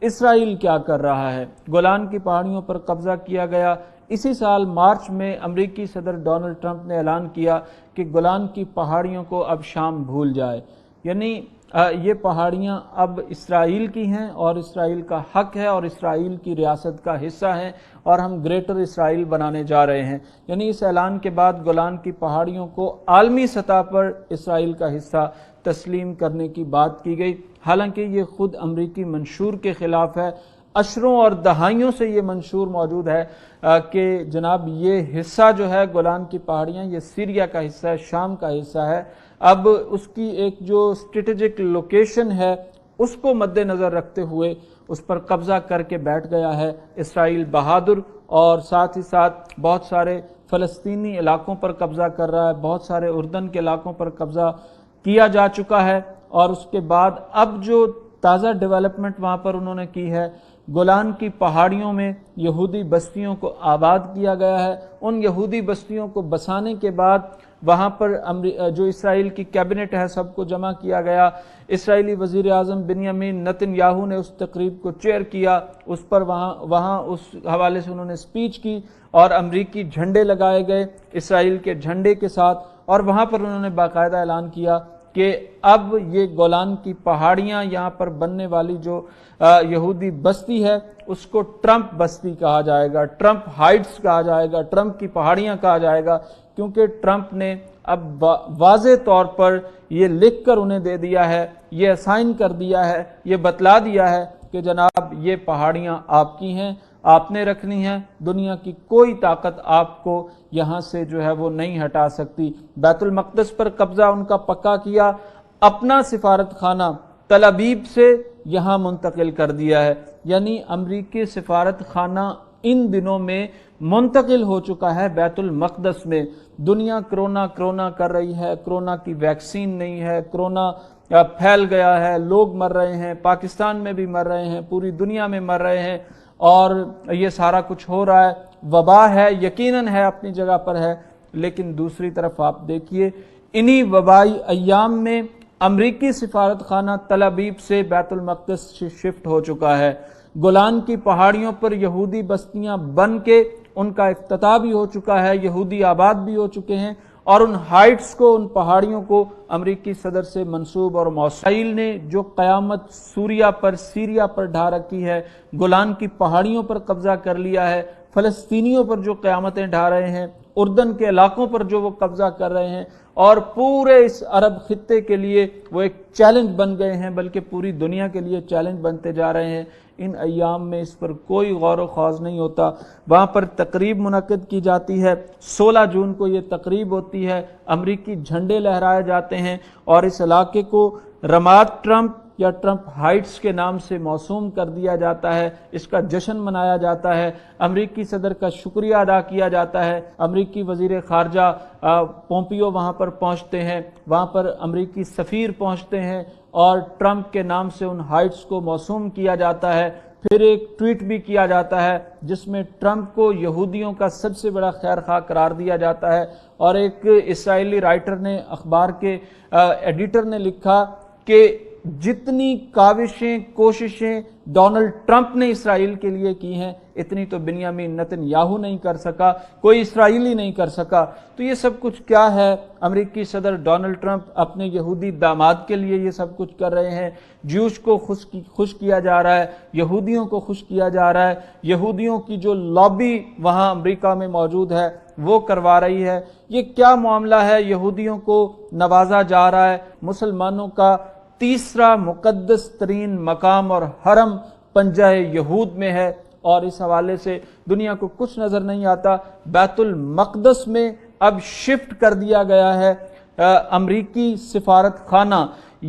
اسرائیل کیا کر رہا ہے؟ گولان کی پہاڑیوں پر قبضہ کیا گیا۔ اسی سال مارچ میں امریکی صدر ڈونلڈ ٹرمپ نے اعلان کیا کہ گولان کی پہاڑیوں کو اب شام بھول جائے، یعنی یہ پہاڑیاں اب اسرائیل کی ہیں اور اسرائیل کا حق ہے اور اسرائیل کی ریاست کا حصہ ہیں اور ہم گریٹر اسرائیل بنانے جا رہے ہیں۔ یعنی اس اعلان کے بعد گولان کی پہاڑیوں کو عالمی سطح پر اسرائیل کا حصہ تسلیم کرنے کی بات کی گئی، حالانکہ یہ خود امریکی منشور کے خلاف ہے۔ اشروں اور دہائیوں سے یہ منشور موجود ہے کہ جناب یہ حصہ جو ہے گولان کی پہاڑیاں یہ سیریا کا حصہ ہے، شام کا حصہ ہے۔ اب اس کی ایک جو اسٹریٹجک لوکیشن ہے اس کو مد نظر رکھتے ہوئے اس پر قبضہ کر کے بیٹھ گیا ہے اسرائیل بہادر، اور ساتھ ہی ساتھ بہت سارے فلسطینی علاقوں پر قبضہ کر رہا ہے، بہت سارے اردن کے علاقوں پر قبضہ کیا جا چکا ہے۔ اور اس کے بعد اب جو تازہ ڈیولپمنٹ وہاں پر انہوں نے کی ہے، گولان کی پہاڑیوں میں یہودی بستیوں کو آباد کیا گیا ہے۔ ان یہودی بستیوں کو بسانے کے بعد وہاں پر جو اسرائیل کی کیبنٹ ہے سب کو جمع کیا گیا۔ اسرائیلی وزیر اعظم بنیامین نتن یاہو نے اس تقریب کو چیئر کیا، اس پر وہاں اس حوالے سے انہوں نے سپیچ کی اور امریکی جھنڈے لگائے گئے اسرائیل کے جھنڈے کے ساتھ، اور وہاں پر انہوں نے باقاعدہ اعلان کیا کہ اب یہ گولان کی پہاڑیاں یہاں پر بننے والی جو یہودی بستی ہے اس کو ٹرمپ بستی کہا جائے گا، ٹرمپ ہائٹس کہا جائے گا، ٹرمپ کی پہاڑیاں کہا جائے گا، کیونکہ ٹرمپ نے اب واضح طور پر یہ لکھ کر انہیں دے دیا ہے، یہ اسائن کر دیا ہے، یہ بتلا دیا ہے کہ جناب یہ پہاڑیاں آپ کی ہیں، آپ نے رکھنی ہیں، دنیا کی کوئی طاقت آپ کو یہاں سے جو ہے وہ نہیں ہٹا سکتی۔ بیت المقدس پر قبضہ ان کا پکا کیا، اپنا سفارت خانہ تل ابیب سے یہاں منتقل کر دیا ہے، یعنی امریکی سفارت خانہ ان دنوں میں منتقل ہو چکا ہے بیت المقدس میں۔ دنیا کرونا کر رہی ہے، کرونا کی ویکسین نہیں ہے، کرونا پھیل گیا ہے، لوگ مر رہے ہیں، پاکستان میں بھی مر رہے ہیں، پوری دنیا میں مر رہے ہیں، اور یہ سارا کچھ ہو رہا ہے۔ وبا ہے، یقیناً ہے، اپنی جگہ پر ہے، لیکن دوسری طرف آپ دیکھیے انہی وبائی ایام میں امریکی سفارت خانہ تل ابیب سے بیت المقدس شفٹ ہو چکا ہے۔ گولان کی پہاڑیوں پر یہودی بستیاں بن کے ان کا افتتاح بھی ہو چکا ہے، یہودی آباد بھی ہو چکے ہیں، اور ان ہائٹس کو، ان پہاڑیوں کو امریکی صدر سے منسوب اور موصول۔ اسرائیل نے جو قیامت سیریا پر ڈھا رکھی ہے، گولان کی پہاڑیوں پر قبضہ کر لیا ہے، فلسطینیوں پر جو قیامتیں ڈھا رہے ہیں، اردن کے علاقوں پر جو وہ قبضہ کر رہے ہیں، اور پورے اس عرب خطے کے لیے وہ ایک چیلنج بن گئے ہیں، بلکہ پوری دنیا کے لیے چیلنج بنتے جا رہے ہیں۔ ان ایام میں اس پر کوئی غور و خوض نہیں ہوتا۔ وہاں پر تقریب منعقد کی جاتی ہے، 16 جون کو یہ تقریب ہوتی ہے، امریکی جھنڈے لہرائے جاتے ہیں، اور اس علاقے کو رماد ٹرمپ یا ٹرمپ ہائٹس کے نام سے موسوم کر دیا جاتا ہے، اس کا جشن منایا جاتا ہے، امریکی صدر کا شکریہ ادا کیا جاتا ہے، امریکی وزیر خارجہ پومپیو وہاں پر پہنچتے ہیں، وہاں پر امریکی سفیر پہنچتے ہیں، اور ٹرمپ کے نام سے ان ہائٹس کو موسوم کیا جاتا ہے۔ پھر ایک ٹویٹ بھی کیا جاتا ہے جس میں ٹرمپ کو یہودیوں کا سب سے بڑا خیر خواہ قرار دیا جاتا ہے، اور ایک اسرائیلی رائٹر نے، اخبار کے ایڈیٹر نے لکھا کہ جتنی کاوشیں، کوششیں ڈونلڈ ٹرمپ نے اسرائیل کے لیے کی ہیں، اتنی تو بنیامین نتن یاہو نہیں کر سکا، کوئی اسرائیلی نہیں کر سکا۔ تو یہ سب کچھ کیا ہے؟ امریکی صدر ڈونلڈ ٹرمپ اپنے یہودی داماد کے لیے یہ سب کچھ کر رہے ہیں، جیوش کو خوش کیا جا رہا ہے، یہودیوں کو خوش کیا جا رہا ہے، یہودیوں کی جو لابی وہاں امریکہ میں موجود ہے وہ کروا رہی ہے۔ یہ کیا معاملہ ہے؟ یہودیوں کو نوازا جا رہا ہے، مسلمانوں کا تیسرا مقدس ترین مقام اور حرم پنجہ یہود میں ہے، اور اس حوالے سے دنیا کو کچھ نظر نہیں آتا۔ بیت المقدس میں اب شفٹ کر دیا گیا ہے امریکی سفارت خانہ،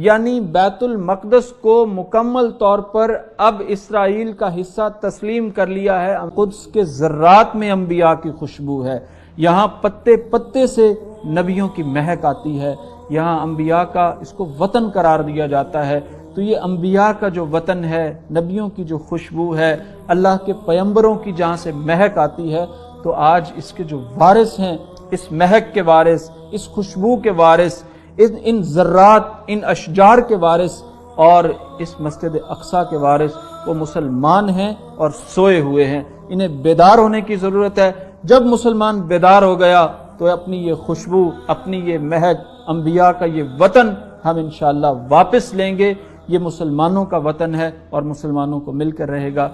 یعنی بیت المقدس کو مکمل طور پر اب اسرائیل کا حصہ تسلیم کر لیا ہے۔ قدس کے ذرات میں انبیاء کی خوشبو ہے، یہاں پتے پتے سے نبیوں کی مہک آتی ہے، یہاں انبیاء کا اس کو وطن قرار دیا جاتا ہے۔ تو یہ انبیاء کا جو وطن ہے، نبیوں کی جو خوشبو ہے، اللہ کے پیغمبروں کی جہاں سے مہک آتی ہے، تو آج اس کے جو وارث ہیں، اس مہک کے وارث، اس خوشبو کے وارث، ان ذرات، ان اشجار کے وارث، اور اس مسجد اقصی کے وارث وہ مسلمان ہیں اور سوئے ہوئے ہیں، انہیں بیدار ہونے کی ضرورت ہے۔ جب مسلمان بیدار ہو گیا تو اپنی یہ خوشبو، اپنی یہ مہک، انبیاء کا یہ وطن ہم انشاءاللہ واپس لیں گے۔ یہ مسلمانوں کا وطن ہے اور مسلمانوں کو مل کر رہے گا۔